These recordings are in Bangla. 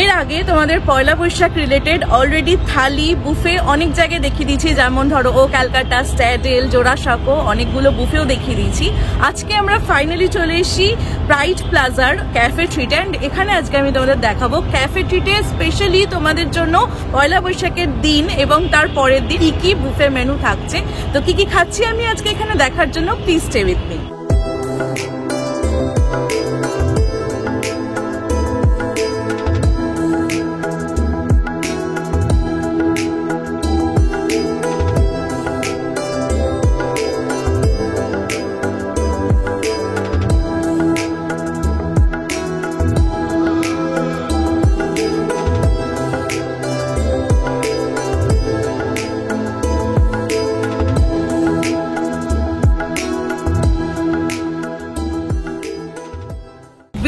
এর আগে তোমাদের পয়লা বৈশাখ রিলেটেড অলরেডি থালি বুফে অনেক জায়গায় দেখিয়ে দিয়েছি, যেমন ধরো ও ক্যালকাটা, স্ট্যাডেল, জোড়াসাঁকো, অনেকগুলো বুফেও দেখিয়ে দিয়েছি। আজকে আমরা ফাইনালি চলে এসেছি প্রাইড প্লাজার ক্যাফে ট্রিট, অ্যান্ড এখানে আজকে আমি তোমাদের দেখাবো ক্যাফে ট্রিটে স্পেশালি তোমাদের জন্য পয়লা বৈশাখের দিন এবং তার পরের দিন কি কি বুফে মেনু থাকছে। তো কি কি খাচ্ছি আমি আজকে এখানে দেখার জন্য প্লিজ স্টে উইথ মি।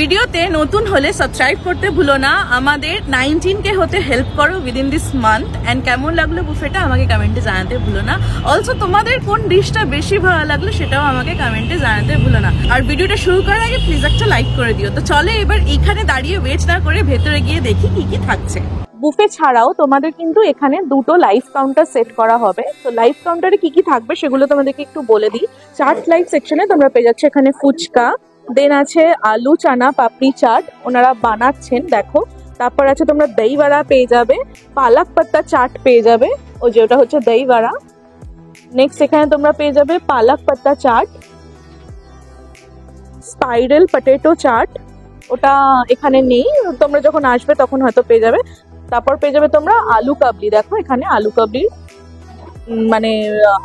ভিডিওতে নতুন হলে সাবস্ক্রাইব করতে ভুলো না, আমাদের 19K হতে হেল্প করো উইদিন দিস মান্থ। অ্যান্ড কেমন লাগলো বুফেটা আমাকে কমেন্টে জানাতে ভুলো না। অলসো তোমাদের কোন ডিশটা বেশি ভালো লাগলো সেটাও আমাকে কমেন্টে জানাতে ভুলো না। আর ভিডিওটা শুরু করার আগে প্লিজ একটা লাইক করে দিও। তো চলে এবার এখানে দাঁড়িয়ে ওয়েট না করে ভেতরে গিয়ে দেখি কি কি থাকছে। বুফে ছাড়াও তোমাদের কিন্তু এখানে দুটো লাইভ কাউন্টার সেট করা হবে। তো লাইভ কাউন্টারে কি কি থাকবে সেগুলো তোমাদেরকে একটু বলে দিই। চাট লাইভ সেকশনে তোমরা পেয়ে যাচ্ছ এখানে ফুচকা, দেন আছে আলু চানা পাপড়ি চাট, ওনারা বানাচ্ছেন দেখো। তারপর আছে তোমরা দই বড়া পেয়ে যাবে, পালক পাত্তা চাট পেয়ে যাবে, ও যে ওটা হচ্ছে দই বড়া। নেক্সট এখানে তোমরা পেয়ে যাবে পালক পাত্তা চাট, স্পাইরাল পটেটো চাট, ওটা এখানে নেই, তোমরা যখন আসবে তখন হয়তো পেয়ে যাবে। তারপর পেয়ে যাবে তোমরা আলু কাবলি, দেখো এখানে আলু কাবলি মানে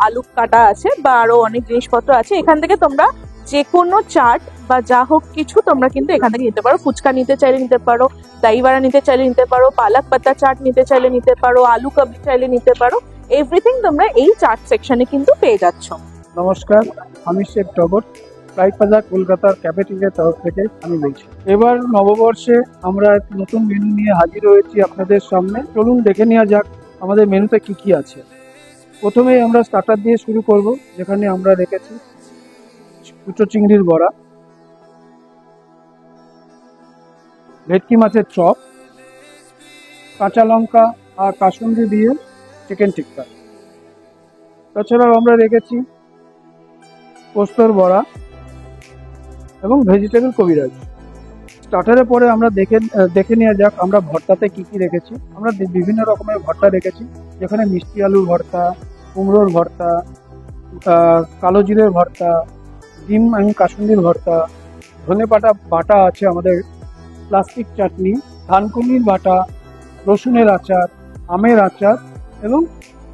আলু কাটা আছে বা আরো অনেক জিনিসপত্র আছে। এখান থেকে তোমরা যে কোনো চাট বা যা হোক কিছু তোমরা কিন্তু এখান থেকে নিতে পারো। ফুচকা নিতে চাইলে নিতে পারো, দই বড়া নিতে চাইলে নিতে পারো, পালক পাতা চাট নিতে চাইলে নিতে পারো, আলু কাবলি চাইলে নিতে পারো। এভরিথিং তোমরা এই চাট সেকশনে কিন্তু পেয়ে যাচ্ছ। নমস্কার, আমি শেখ টগর, প্রাইড প্লাজা কলকাতার ক্যাফেটেরিয়ার তরফ থেকে আমি বলছি। এবার নববর্ষে আমরা নতুন মেনু নিয়ে হাজির হয়েছি আপনাদের সামনে। চলুন দেখে নেওয়া যাক আমাদের মেনুতে কি কি আছে। প্রথমেই আমরা স্টার্টার দিয়ে শুরু করব, যেখানে আমরা রেখেছি কুচো চিংড়ির বড়া, ভেটকি মাছের চপ, কাঁচা লঙ্কা আর কাসুন্দি দিয়ে চিকেন টিক্কা। তাছাড়াও আমরা রেখেছি পোস্তর বড়া এবং ভেজিটেবল কবিরাজ। স্টার্টারের পরে আমরা দেখে নেওয়া যাক আমরা ভর্তাতে কি কি রেখেছি। আমরা বিভিন্ন রকমের ভর্তা রেখেছি, যেখানে মিষ্টি আলুর ভর্তা, কুমড়োর ভর্তা, কালো জিরের ভর্তা, ডিম এবং কাসুন্দির ভর্তা, ধনে পাতা বাটা আছে আমাদের, প্লাস্টিক চাটনি, ধানকুনির বাটা, রসুনের আচার, আমের আচার এবং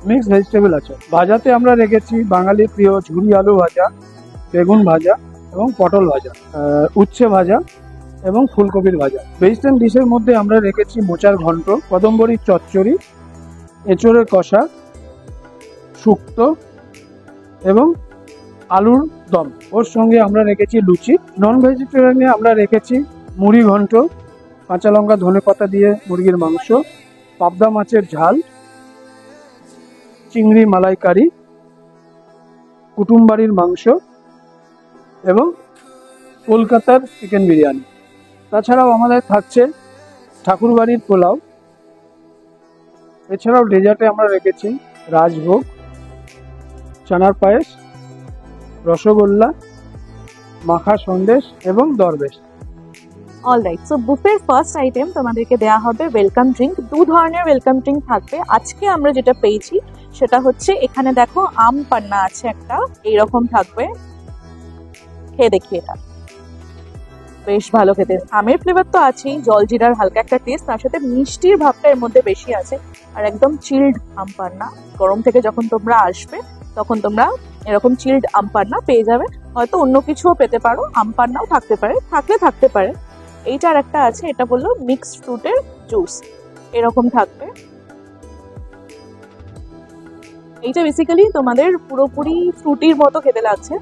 মিক্সড ভেজিটেবল আচার। ভাজাতে আমরা রেখেছি বাঙালির প্রিয় ঝুরি আলু ভাজা, বেগুন ভাজা এবং পটল ভাজা, উচ্ছে ভাজা এবং ফুলকপির ভাজা। ভেজিটেরিয়ান ডিশের মধ্যে আমরা রেখেছি মোচার ঘন্ট, কদম্বরির চচ্চড়ি, এঁচড়ের কষা, শুক্তো এবং আলুর দম। ওর সঙ্গে আমরা রেখেছি লুচি। নন ভেজিটেরিয়ানে আমরা রেখেছি মুড়ি ঘন্ট, কাঁচা লঙ্কা ধনে পাতা দিয়ে মুরগির মাংস, পাবদা মাছের ঝাল, চিংড়ি মালাইকারি, কুটুমবাড়ির মাংস এবং কলকাতার চিকেন বিরিয়ানি। তাছাড়াও আমাদের থাকছে ঠাকুরবাড়ির পোলাও। এছাড়াও ডেজার্টে আমরা রেখেছি রাজভোগ, চানার পায়েস, রসগোল্লা, মাখা সন্দেশ এবং দরবেশ। অলরাইট, সো বুফের ফার্স্ট আইটেম তোমাদেরকে দেওয়া হবে ওয়েলকাম ড্রিঙ্ক। দু ধরনের ওয়েলকাম ড্রিঙ্ক থাকবে। আজকে আমরা যেটা পেয়েছি সেটা হচ্ছে এখানে দেখো আম পান্না আছে একটা, এইরকম থাকবে। খেয়ে দেখি, এটা বেশ ভালো খেতে। আমের ফ্লেভার তো আছেই, জলজিরার হালকা একটা টেস্ট, তার সাথে মিষ্টির ভাবটা এর মধ্যে বেশি আছে। আর একদম চিল্ড আম পান্না, গরম থেকে যখন তোমরা আসবে তখন তোমরা এরকম চিল্ড আম পান্না পেয়ে যাবে। হয়তো অন্য কিছুও পেতে পারো, আম পান্নাও থাকতে পারে, থাকতে পারে। এইটার একটা আছে, এটা বললো মিক্সড ফ্রুটের জুস, এরকম থাকবে। এইটা বেসিক্যালি তোমাদের পুরোপুরি ফ্রুটির মতো খেতে লাগছে,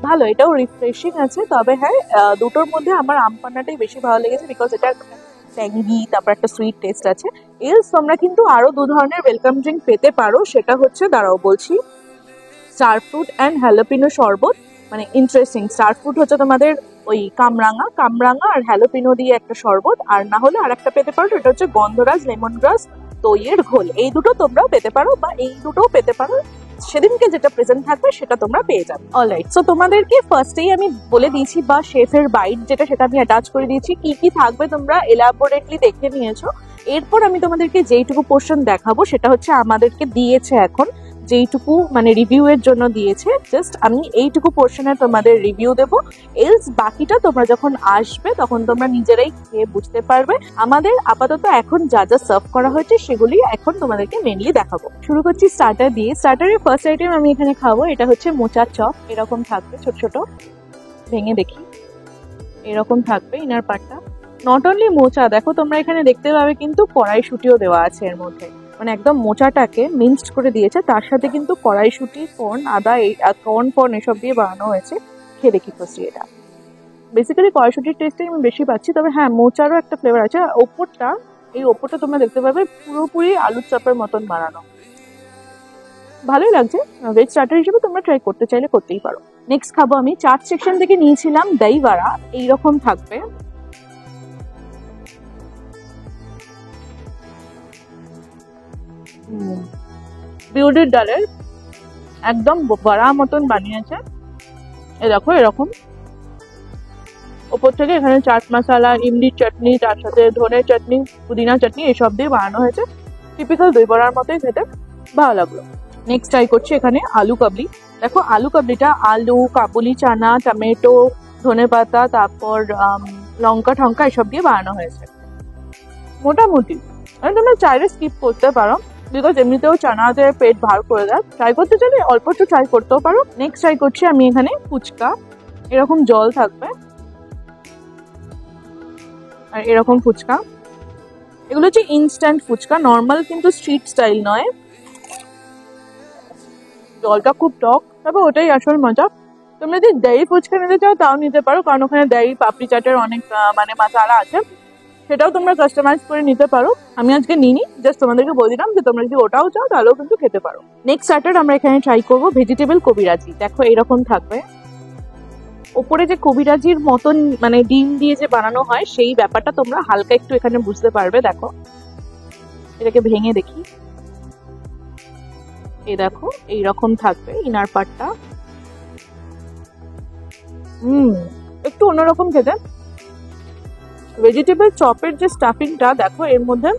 ভালো, এটাও রিফ্রেশিং আছে। তবে হ্যাঁ, দুটোর মধ্যে আমার আম পান্নাটাই বেশি ভালো লেগেছে, বিকজ এটা ট্যাঙ্গি, তারপর একটা সুইট টেস্ট আছে। এলস তোমরা কিন্তু আরো দু ধরনের ওয়েলকাম ড্রিঙ্ক পেতে পারো, সেটা হচ্ছে দাঁড়াও বলছি, স্টার ফ্রুট অ্যান্ড হ্যালোপিনো শরবত মানে ইন্টারেস্টিং। স্টার ফ্রুট হচ্ছে তোমাদের ওই কামরাঙা আর হ্যালোপিনো দিয়ে একটা শরবত, আর না হলে আর একটা পেতে পারো, এটা হচ্ছে গন্ধরাজ লেমন গ্রাস দইয়ের ঘোল। এই দুটো তোমরাও পেতে পারো, বা এই দুটোও পেতে পারো, সেদিনকে যেটা প্রেজেন্ট থাকবে সেটা তোমরা পেয়ে যাবে। অলরাইট, সো তোমাদেরকে ফার্স্টেই আমি বলে দিয়েছি, বা শেফের বাইট যেটা সেটা আমি অ্যাটাচ করে দিয়েছি, কি কি থাকবে তোমরা এলাবোরেটলি দেখে নিয়েছো। এরপর আমি তোমাদেরকে যেইটুকু পোর্শন দেখাবো সেটা হচ্ছে আমাদেরকে দিয়েছে এখন, যেইটুকু মানে রিভিউ এর জন্য দিয়েছে, জাস্ট আমি এইটুকু পোর্শনের তোমাদের রিভিউ দেবো। এলস বাকিটা তোমরা যখন আসবে তখন তোমরা নিজেরাই খেয়ে বুঝতে পারবে। আমাদের আপাতত এখন যা যা সার্ভ করা হয়েছে সেগুলি এখন তোমাদেরকে মেনলি দেখাবো। শুরু করছি স্টার্টার দিয়ে। স্টার্টারের ফার্স্ট আইটেম আমি এখানে খাবো, এটা হচ্ছে মোচার চপ। এরকম থাকবে ছোট ছোট, ভেঙে দেখি, এরকম থাকবে ইনার পার্টটা। নট অনলি মোচা, দেখো তোমরা এখানে দেখতে পাবে কিন্তু কড়াইশুঁটিও দেওয়া আছে এর মধ্যে, মানে একদম মোচাটাকে মিক্সড করে দিয়েছে, তার সাথে কিন্তু কড়াইশুঁটি, কর্ন, আদা, এই কর্ন এসব দিয়ে বানানো হয়েছে। খেয়ে দেখি ফার্স্টে এটা। বেসিক্যালি কড়াইশুঁটির টেস্টে আমি বেশি পাচ্ছি, তবে হ্যাঁ মোচারও একটা ফ্লেভার আছে। আর ওপরটা তোমরা দেখতে পাবে পুরোপুরি আলুর চপের মতন বানানো, ভালোই লাগছে। ভেজ স্টার্টার হিসেবে তোমরা ট্রাই করতে চাইলে করতেই পারো। নেক্সট খাবো আমি চাট সেকশন থেকে নিয়েছিলাম দই বড়া। এইরকম থাকবে, বিউলির ডালের একদম বড়া মতন বানিয়েছে। এ দেখো এরকম, ওপর থেকে এখানে চাট মশলা, ইমলির চাটনি, তার সাথে ধনে চাটনি, পুদিনা চাটনি এসব দিয়ে বানানো হয়েছে। টিপিক্যাল দই বড়ার মতোই খেতে, ভালো লাগলো। নেক্সট ট্রাই করছি এখানে আলু কাবলি। দেখো আলু কাবলিটা আলু, কাবুলি চানা, টমেটো, ধনেপাতা, তারপর লঙ্কা ঠঙ্কা এসব দিয়ে বানানো হয়েছে। মোটামুটি তোমরা চাইলে স্কিপ করতে পারো, বিকজ এমনিতেও চানাতে পেট ভার করে দেয়। ট্রাই করতে চাইলে অল্প একটু ট্রাই করতেও পারো। নেক্সট ট্রাই করছি আমি এখানে ফুচকা। এরকম জল থাকবে, আর এরকম ফুচকা। এগুলো হচ্ছে ইনস্ট্যান্ট ফুচকা, নর্মাল কিন্তু স্ট্রিট স্টাইল নয়। জলটা খুব টক, তবে ওটাই আসল মজা। তোমরা যদি দই ফুচকা নিতে চাও তাও নিতে পারো, কারণ ওখানে দই পাপড়ি চাটের অনেক মানে মশলা আছে, সেটাও তোমরা কাস্টমাইজ করে নিতে পারো। আমি আজকে নিইনি, জাস্ট তোমাদেরকে বলে দিলাম যে তোমরা যদি ওটাও চাও তাহলেও কিন্তু খেতে পারো। নেক্সট স্টার্টার আমরা এখানে ট্রাই করবো ভেজিটেবল কবিরাজি। দেখো এরকম থাকবে, ওপরে যে কবিরাজির মতন মানে ডিম দিয়ে যে বানানো হয় সেই ব্যাপারটা তোমরা হালকা একটু এখানে বুঝতে পারবে। দেখো এটাকে ভেঙে দেখি, এই দেখো এইরকম থাকবে ইনার পার্টটা। একটু অন্যরকম খেতে। ভেজিটেবল চপের যে স্টাফিংটা দেখো এর মধ্যে,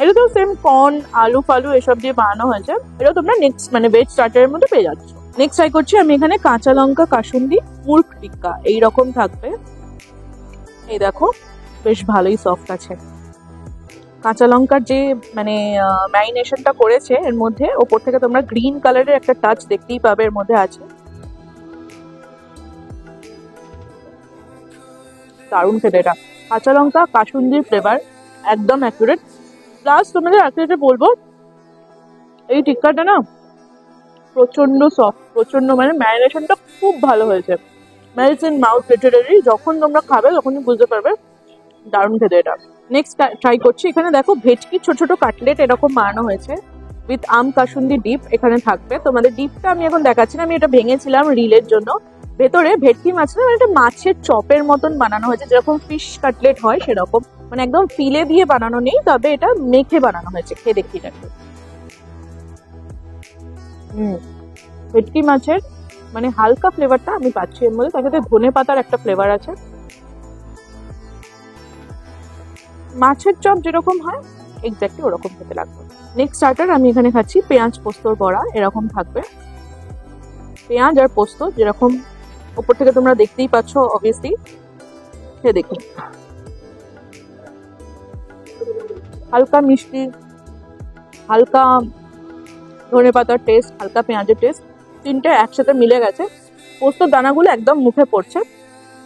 এটা তো সেম কর্ন, আলু ফালু এসব দিয়ে বানানো হয়েছে। এটা তোমরা নেক্সট মানে ভেজ স্টার্টারের মধ্যে পেয়ে যাচ্ছ। নেক্সট ট্রাই করছি আমি এখানে কাঁচা লঙ্কা কাসুন্দি মুর্গ টিক্কা। এইরকম থাকবে, এই দেখো বেশ ভালোই সফট আছে। কাঁচা লঙ্কার যে মানে ম্যারিনেশনটা করেছে এর মধ্যে, ওপর থেকে তোমরা গ্রিন কালারের একটা টাচ দেখতেই পাবে এর মধ্যে আছে। দারুণ খেতে এটা। কাঁচা লঙ্কা কাসুন্দির ফ্লেভার একদম অ্যাকুরেট। প্লাস তোমাদের একটা বলবো, এই টিক্কাটা না প্রচন্ড সফট, প্রচন্ড মানে ম্যারিনেশনটা খুব ভালো হয়েছে। মেল্টস ইন মাউথ লিটারেলি, যখন তোমরা খাবে তখনই বুঝতে পারবে দারুণ খেতে এটা। নেক্সট ট্রাই করছি এখানে দেখো ভেটকি ছোট ছোট কাটলেট এরকম বানানো হয়েছে উইথ আম কাসুন্দি ডিপ এখানে থাকবে। তোমাদের ডিপটা আমি এখন দেখাচ্ছি না, আমি এটা ভেঙেছিলাম রিলের জন্য। ভেতরে ভেটকি মাছ না, এটা মাছের চপের মতন বানানো হয়েছে, যেরকম ফিশ কাটলেট হয় সেরকম, মানে একদম ফিলে দিয়ে বানানো নেই, তবে এটা মেখে বানানো হয়েছে। খেয়ে দেখি এটা। ভেটকি মাছের মানে হালকা ফ্লেভারটা আমি পাচ্ছি এর মধ্যে, তার সাথে ধনে পাতার একটা ফ্লেভার আছে। মাছের চপ যেরকম হয় এক্স্যাক্টলি ওরকম খেতে লাগবে। নেক্সট স্টার্টার আমি এখানে খাচ্ছি পেঁয়াজ পোস্তর বড়া। এরকম থাকবে, পেঁয়াজ আর পোস্ত যেরকম উপর থেকে তোমরা দেখতেই পাচ্ছ অবভিয়াসলি। খেয়ে দেখি, হালকা মিষ্টি, হালকা ধনে পাতার টেস্ট, হালকা পেঁয়াজের টেস্ট, তিনটে একসাথে মিলে গেছে। পোস্তর দানাগুলো একদম মুখে পড়ছে,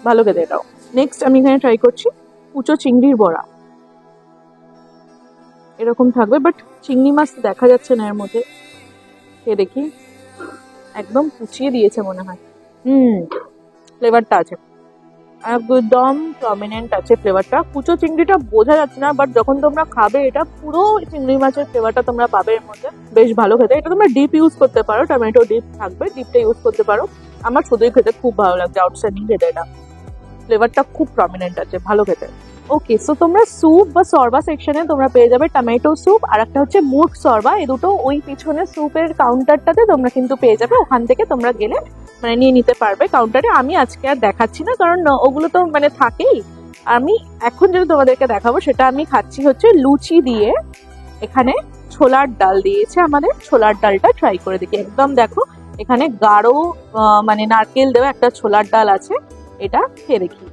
ভালো খেতে এটাও। নেক্সট আমি এখানে ট্রাই করছি কুচো চিংড়ির বড়া। এরকম থাকবে, বাট চিংড়ি মাছ দেখা যাচ্ছে না এর মধ্যে। খেয়ে দেখি, একদম কুচিয়ে দিয়েছে মনে হয়। ফ্লেভারটা আছে একদম প্রমিনেন্ট আছে ফ্লেভারটা। কুচো চিংড়িটা বোঝা যাচ্ছে না, বাট যখন তোমরা খাবে এটা পুরো চিংড়ি মাছের ফ্লেভারটা তোমরা পাবে এর মধ্যে। বেশ ভালো খেতে। এটা তোমরা ডিপ ইউজ করতে পারো, টমেটো ডিপ থাকবে, ডিপটা ইউজ করতে পারো। আমার শুধুই খেতে খুব ভালো লাগছে, আউটস্ট্যান্ডিং খেতে। এটা ফ্লেভারটা খুব প্রমিনেন্ট আছে, ভালো খেতে। ওকে, সো তোমরা স্যুপ বা সরবা সেকশনে তোমরা পেয়ে যাবে টমেটো স্যুপ, আর একটা হচ্ছে মুড সরবা। এই দুটো ওই পিছনে স্যুপের কাউন্টারটাতে তোমরা কিন্তু পেয়ে যাবে, ওখান থেকে তোমরা গেলে মানে নিয়ে নিতে পারবে কাউন্টারে। আমি আজকে আর দেখাচ্ছি না, কারণ ওগুলো তো মানে থাকেই। আমি এখন যেটা তোমাদেরকে দেখাবো সেটা আমি খাচ্ছি হচ্ছে লুচি দিয়ে। এখানে ছোলার ডাল দিয়েছে আমাদের, ছোলার ডালটা ট্রাই করে দেখি। একদম দেখো এখানে গাঢ় মানে নারকেল দেওয়া একটা ছোলার ডাল আছে, এটা খেয়ে দেখি।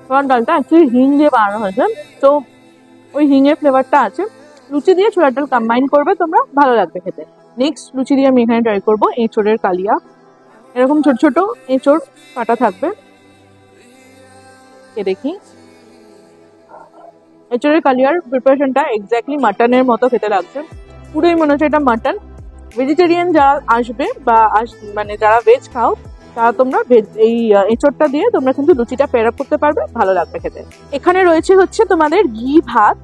ছোলার ডালটা অ্যাকচুয়ালি হিং দিয়ে বানানো হয়েছে, তো ওই হিঙের ফ্লেভারটা আছে। লুচি দিয়ে ছোলার ডাল কম্বাইন করবে তোমরা, ভালো লাগবে খেতে। নেক্সট লুচি দিয়ে আমি এখানে ট্রাই করবো এঁচোড়ের কালিয়া। এরকম ছোট ছোট এঁচোড় কাটা থাকবে, দেখি। এঁচোড়ের কালিয়ার প্রিপারেশনটা এক্স্যাক্টলি মাটনের মতো খেতে লাগছে, পুরোই মনে হচ্ছে এটা মাটন। ভেজিটেরিয়ান যারা আসবে বা মানে যারা ভেজ খাও তারা তোমরা এই এঁচোড়টা দিয়ে তোমরা কিন্তু লুচিটা পেয়ার আপ করতে পারবে, ভালো লাগবে খেতে। এখানে রয়েছে হচ্ছে তোমাদের ঘি ভাত,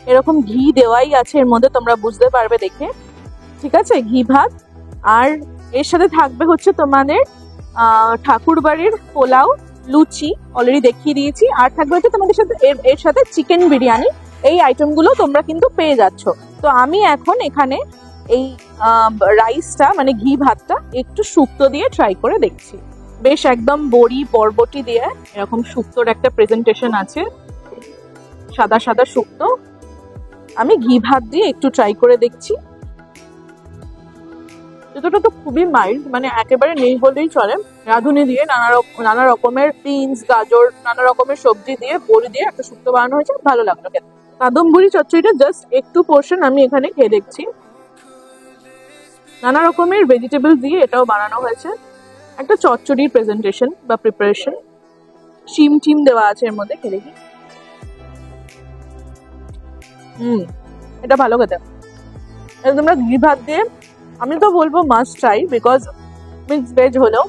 এরকম ঘি দেওয়াই আছে এর মধ্যে, তোমরা বুঝতে পারবে দেখে, ঠিক আছে। ঘি ভাত, আর এর সাথে থাকবে হচ্ছে তোমাদের ঠাকুর বাড়ির পোলাও, লুচি অলরেডি দেখিয়ে দিয়েছি, আর থাকবে হচ্ছে তোমাদের সাথে এর সাথে চিকেন বিরিয়ানি। এই আইটেমগুলো তোমরা কিন্তু পেয়ে যাচ্ছ। তো আমি এখন এখানে এই রাইসটা মানে ঘি ভাতটা একটু শুক্তো দিয়ে ট্রাই করে দেখছি। বেশ একদম বড়ি বরবটি দিয়ে এরকম শুক্তোর একটা প্রেজেন্টেশন আছে, সাদা সাদা শুক্তো। আমি ঘি ভাত দিয়ে একটু ট্রাই করে দেখছি। যতটা তো খুবই মাইল্ড, মানে একেবারে নেই বললেই চলে। রাঁধুনি দিয়ে নানা রকমের বিনস, গাজর, নানা রকমের সবজি দিয়ে বড়ি দিয়ে একটা শুক্তো বানানো হয়েছে, ভালো লাগলো খেতে। কাদম্বুরি চচ্চড়িটা জাস্ট একটু পোর্শন আমি এখানে খেয়ে দেখছি। নানা রকমের ভেজিটেবল দিয়ে এটাও বানানো হয়েছে, একটা চচ্চড়ির প্রেজেন্টেশন বা প্রিপারেশন। শিম টিম দেওয়া আছে এর মধ্যে, খেয়ে দেখি। এটা ভালো খেতে। এটা তোমরা ঘি ভাত দিয়ে, আমি তো বলবো must try, because mix veg হলেও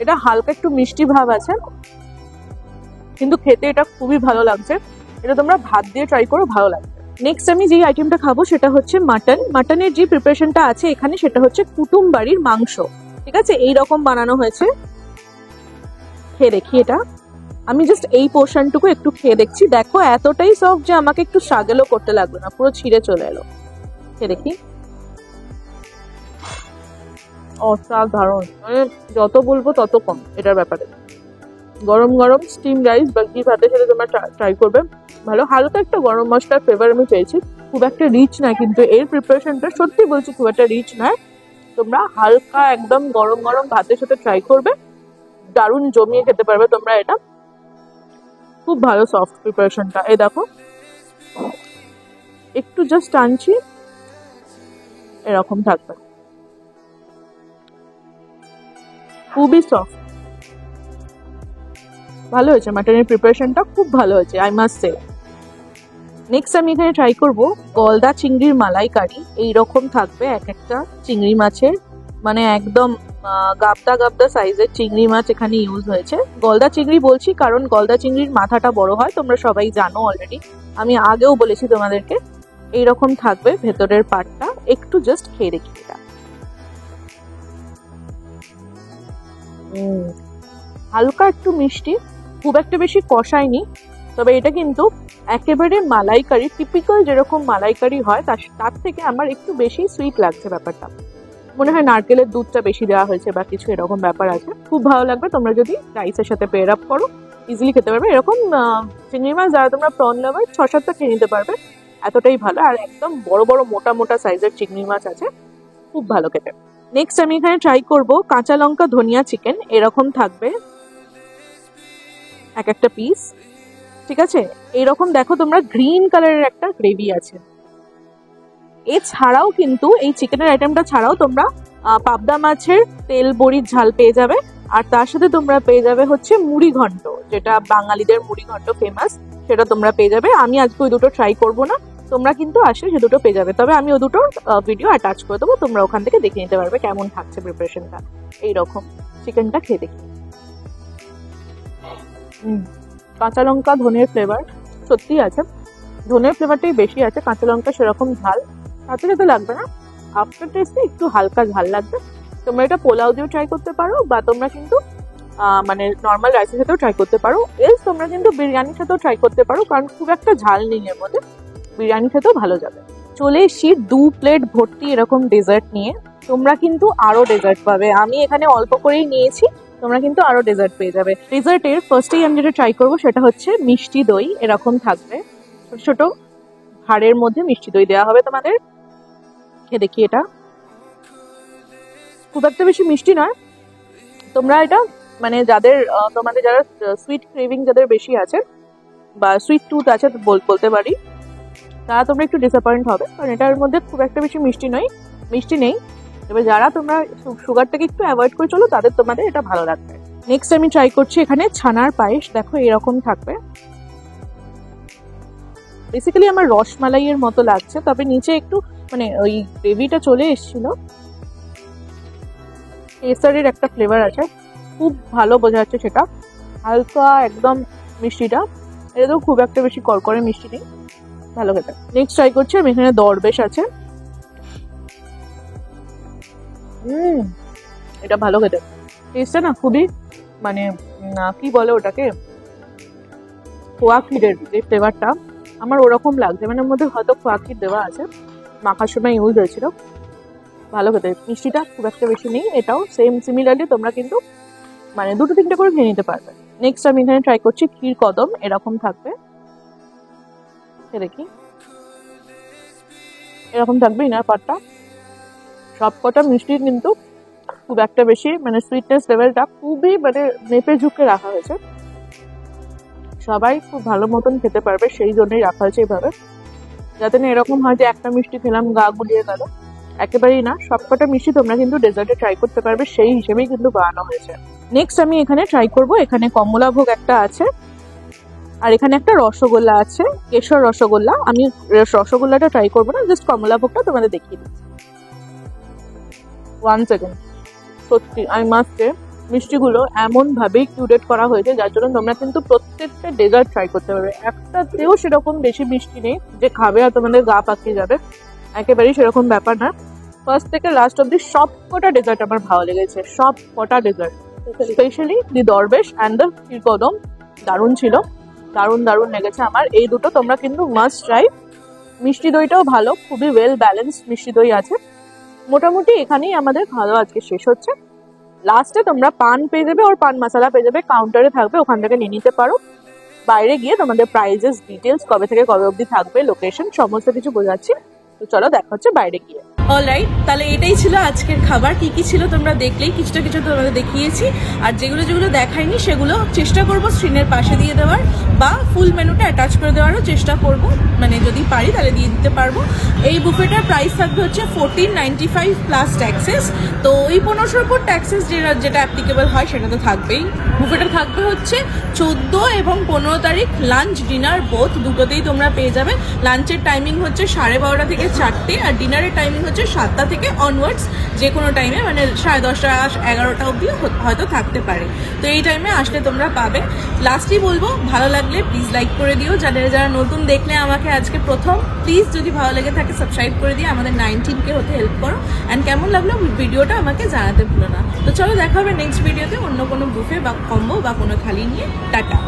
এটা হালকা একটু মিষ্টি ভাব আছে, কিন্তু খেতে এটা খুবই ভালো লাগছে। এটা তোমরা ভাত দিয়ে ট্রাই করো, ভালো লাগবে। নেক্সট আমি যে আইটেমটা খাবো সেটা হচ্ছে মাটন। মাটনের যে প্রিপারেশনটা আছে এখানে সেটা হচ্ছে কুটুম বাড়ির মাংস, ঠিক আছে। এইরকম বানানো হয়েছে, খেয়ে দেখি এটা। আমি জাস্ট এই পোর্শনটুকু একটু খেয়ে দেখছি। দেখো এতটাই সফট যে আমাকে একটু স্ট্রাগলও করতে লাগলো না, পুরো ছিঁড়ে চলে এলো। খেয়ে দেখি। অসাধারণ, মানে যত বলবো তত কম এটার ব্যাপারে। গরম গরম স্টিম রাইস বা ঘি ভাতের সাথে তোমরা ট্রাই করবে, ভালো। হালকা একটা গরম মশলার ফ্লেভার আমি পেয়েছি, খুব একটা রিচ নয়, কিন্তু এর প্রিপারেশনটা সত্যি বলছি খুব একটা রিচ নয়। তোমরা হালকা একদম গরম গরম ভাতের সাথে ট্রাই করবে, দারুণ জমিয়ে খেতে পারবে তোমরা এটা। খুব ভালো সফট প্রিপারেশনটা। এই দেখো একটু জাস্ট টানছি, এরকম থাকবে, খুবই সফট, ভালো হয়েছে। মাটনের প্রিপারেশনটা খুব ভালো হয়েছে, আই মাস্ট সে। নেক্সট আমি এখানে ট্রাই করব গলদা চিংড়ির মালাইকারি। এইরকম থাকবে এক একটা চিংড়ি মাছের, মানে একদম গাবদা গাবদা সাইজের চিংড়ি মাছ এখানে ইউজ হয়েছে। গলদা চিংড়ি বলছি কারণ গলদা চিংড়ির মাথাটা বড় হয়, তোমরা সবাই জানো অলরেডি, আমি আগেও বলেছি তোমাদেরকে। এইরকম থাকবে ভেতরের পার্টটা, একটু জাস্ট খেয়ে দেখি এটা। হালকা একটু মিষ্টি, খুব একটা বেশি কষায়নি, তবে এটা কিন্তু একেবারে মালাইকারি, টিপিক্যাল যেরকম মালাইকারি হয় তার থেকে আমার একটু বেশি সুইট লাগছে ব্যাপারটা। মনে হয় নারকেলের দুধটা বেশি দেওয়া হয়েছে বা কিছু এরকম ব্যাপার আছে, খুব ভালো লাগবে। তোমরা যদি রাইসের সাথে পেয়ার আপ করো ইজিলি খেতে পারবে। এরকম চিংড়ি মাছ যারা তোমরা প্রন লাভার 6-7টা খেয়ে নিতে পারবে, এতটাই ভালো। আর একদম বড় বড় মোটা মোটা সাইজের চিংড়ি মাছ আছে, খুব ভালো খেতে। নেক্সট আমি এখানে ট্রাই করব কাঁচা লঙ্কা ধনিয়া চিকেন। এরকম থাকবে এক একটা পিস, ঠিক আছে। এইরকম দেখো তোমরা গ্রিন কালারের একটা গ্রেভি আছে। এছাড়াও কিন্তু এই চিকেনের আইটেমটা ছাড়াও তোমরা পাবদা মাছের তেল বড়ির ঝাল পেয়ে যাবে, আর তার সাথে তোমরা পেয়ে যাবে হচ্ছে মুড়ি ঘন্ট, যেটা বাঙালিদের মুড়ি ঘন্ট ফেমাস, সেটা তোমরা পেয়ে যাবে। আমি আজকে ওই দুটো ট্রাই করবো না, তোমরা কিন্তু আসলে সে দুটো পেয়ে যাবে, তবে আমি ও দুটোর ভিডিও অ্যাটাচ করে দেবো, তোমরা ওখান থেকে দেখে নিতে পারবে কেমন থাকছে প্রিপারেশনটা। এইরকম চিকেনটা খেয়ে দেখি। কাঁচা লঙ্কা ধনের ফ্লেভার সত্যি আছে, ধনের ফ্লেভারটাই বেশি আছে, কাঁচা লঙ্কা সেরকম ঝাল সাথে সাথে লাগবে না, আফটার টেস্টে একটু হালকা ঝাল লাগবে। তোমরা এটা পোলাও দিয়েও ট্রাই করতে পারো, বা তোমরা কিন্তু মানে নর্মাল রাইসের সাথেও ট্রাই করতে পারো, এলস তোমরা কিন্তু বিরিয়ানির সাথেও ট্রাই করতে পারো, কারণ খুব একটা ঝাল নেই এর মধ্যে, বিরিয়ানির সাথেও ভালো যাবে। চলে এসছি 2 প্লেট ভর্তি এরকম ডেজার্ট নিয়ে। তোমরা কিন্তু আরো ডেজার্ট পাবে, আমি এখানে অল্প করেই নিয়েছি, তোমরা কিন্তু আরো ডেজার্ট পেয়ে যাবে। ডেজার্টের ফার্স্টেই আমি যেটা ট্রাই করবো সেটা হচ্ছে মিষ্টি দই, এরকম থাকবে ছোট ছোট ভাঁড়ের মধ্যে মিষ্টি দই দেওয়া হবে তোমাদের। খেয়ে দেখি, এটা খুব একটা বেশি মিষ্টি নয়। তোমরা এটা মানে যাদের তোমাদের যারা সুইট ক্রেভিং যাদের বেশি আছে বা সুইট টুথ আছে বলতে পারি, তারা তোমরা একটু ডিসঅ্যাপয়েন্ট হবে, কারণ এটার মধ্যে খুব একটা বেশি মিষ্টি নেই। এবার যারা তোমরা সুগারটাকে একটু অ্যাভয়েড করে চলো তাদের তোমাদের এটা ভালো লাগবে। নেক্সট আমি ট্রাই করছি এখানে ছানার পায়েস। দেখো এরকম থাকবে, বেসিক্যালি আমার রসমালাইয়ের মতো লাগছে, তবে নিচে একটু মানে ওই গ্রেভিটা চলে এসেছিল। কেসারের একটা ফ্লেভার আছে, খুব ভালো বোঝা যাচ্ছে সেটা, হালকা একদম মিষ্টিটা, এটা তো খুব একটা বেশি করকরে মিষ্টি নেই, ভালো খেতে। নেক্সট ট্রাই করছি আমি এখানে দরবেশ আছে, এটা ভালো খেতে, টেস্টটা না খুবই মানে কি বলে ওটাকে, খোয়া ক্ষীরের যে ফ্লেভারটা আমার ওরকম লাগছে, মানে ওর মধ্যে হয়তো খোয়া ক্ষীর দেওয়া আছে, মাখার সময় ইউজ হয়েছিল, ভালো খেতে। মিষ্টিটা খুব একটা বেশি নেই, এটাও সেম সিমিলারলি তোমরা কিন্তু মানে 2-3টে করে খেয়ে নিতে পারবে। নেক্সট আমি এখানে ট্রাই করছি ক্ষীর কদম, এরকম থাকবে, দেখি এরকম থাকবে ইনার পার্টটা। সব কটা মিষ্টি কিন্তু খুব একটা বেশি মানে সুইটনেস লেভেলটা খুবই মানে মেপে ঝুঁকে রাখা হয়েছে, সবাই খুব ভালো মতন খেতে পারবে, সেই জন্যই রাখা হয়েছে এইভাবে, যাতে না এরকম হয় যে একটা মিষ্টি খেলাম গা গুলিয়ে গেল, একেবারেই না। সবকটা মিষ্টি তোমরা কিন্তু ডেজার্টে ট্রাই করতে পারবে, সেই হিসেবেই কিন্তু বানানো হয়েছে। নেক্সট আমি এখানে ট্রাই করব, এখানে কমলাভোগ একটা আছে, আর এখানে একটা রসগোল্লা আছে, কেশর রসগোল্লা। আমি রসগোল্লাটা ট্রাই করবো না, জাস্ট কমলাভোগটা তোমাদের দেখিয়ে দিচ্ছি। 1 সেকেন্ড, সত্যি আমি মাস্ট মিষ্টিগুলো এমন ভাবেই কিউরেট করা হয়েছে যার জন্য তোমরা কিন্তু প্রত্যেকটা ডেজার্ট ট্রাই করতে পারবে। একটাতেও সেরকম বেশি মিষ্টি নেই যে খাবে আর তোমাদের গা পাকিয়ে যাবে, একেবারেই সেরকম ব্যাপার না। ফার্স্ট থেকে লাস্ট অব্দি সব কটা ডেজার্ট আমার ভালো লেগেছে, সব কটা ডেজার্ট, স্পেশালি দি দরবেশ অ্যান্ড দ্য ক্ষীরকদম দারুণ ছিল, দারুণ লেগেছে আমার। এই দুটো তোমরা কিন্তু মাস্ট ট্রাই। মিষ্টি দইটাও ভালো, খুবই ওয়েল ব্যালেন্সড মিষ্টি দই আছে। মোটামুটি এখানেই আমাদের খাওয়া দাওয়া আজকে শেষ হচ্ছে। লাস্টে তোমরা পান পেয়ে যাবে, আর পান মশলা পেয়ে যাবে, কাউন্টারে থাকবে, ওখান থেকে নিয়ে নিতে পারো। বাইরে গিয়ে তোমাদের প্রাইজেস ডিটেলস, কবে থেকে কবে অবধি থাকবে, লোকেশন সমস্ত কিছু বোঝাচ্ছি। তো চলো দেখা হচ্ছে বাইরে গিয়ে। অলরাইট, তাহলে এটাই ছিল আজকের খাবার। কি কি ছিল তোমরা দেখলেই, কিছুটা কিছু তোমাদের দেখিয়েছি, আর যেগুলো দেখাইনি সেগুলো চেষ্টা করব স্ক্রিনের পাশে দিয়ে দেওয়ার, বা ফুল মেনুটা অ্যাটাচ করে দেওয়ারও চেষ্টা করব, মানে যদি পারি তাহলে দিয়ে দিতে পারবো। এই বুফেটার প্রাইস থাকবে হচ্ছে 1495 প্লাস ট্যাক্সেস। তো এই 1500-র উপর ট্যাক্সেস যেটা অ্যাপ্লিকেবল হয় সেটা তো থাকবেই। বুফেটা থাকবে হচ্ছে 14 এবং 15 তারিখ, লাঞ্চ ডিনার বোথ দুটোতেই তোমরা পেয়ে যাবে। লাঞ্চের টাইমিং হচ্ছে 12:30 থেকে 4টে, আর ডিনারের টাইমিং হচ্ছে 7টা থেকে অনওয়ার্ডস, যে কোনো টাইমে, মানে 10:30, 11টা অবধিও হয়তো থাকতে পারে। তো এই টাইমে আসলে তোমরা পাবে। লাস্টই বলবো, ভালো লাগলে প্লিজ লাইক করে দিও। যারা নতুন দেখলে আমাকে আজকে প্রথম, প্লিজ যদি ভালো লেগে থাকে সাবস্ক্রাইব করে দিয়ে আমাদের 19K হতে হেল্প করো। অ্যান্ড কেমন লাগলো ভিডিওটা আমাকে জানাতে ভুলো না। তো চলো দেখা হবে নেক্সট ভিডিওতে অন্য কোনো বুফে বা কম্বো বা কোনো থালি নিয়ে। টাটা।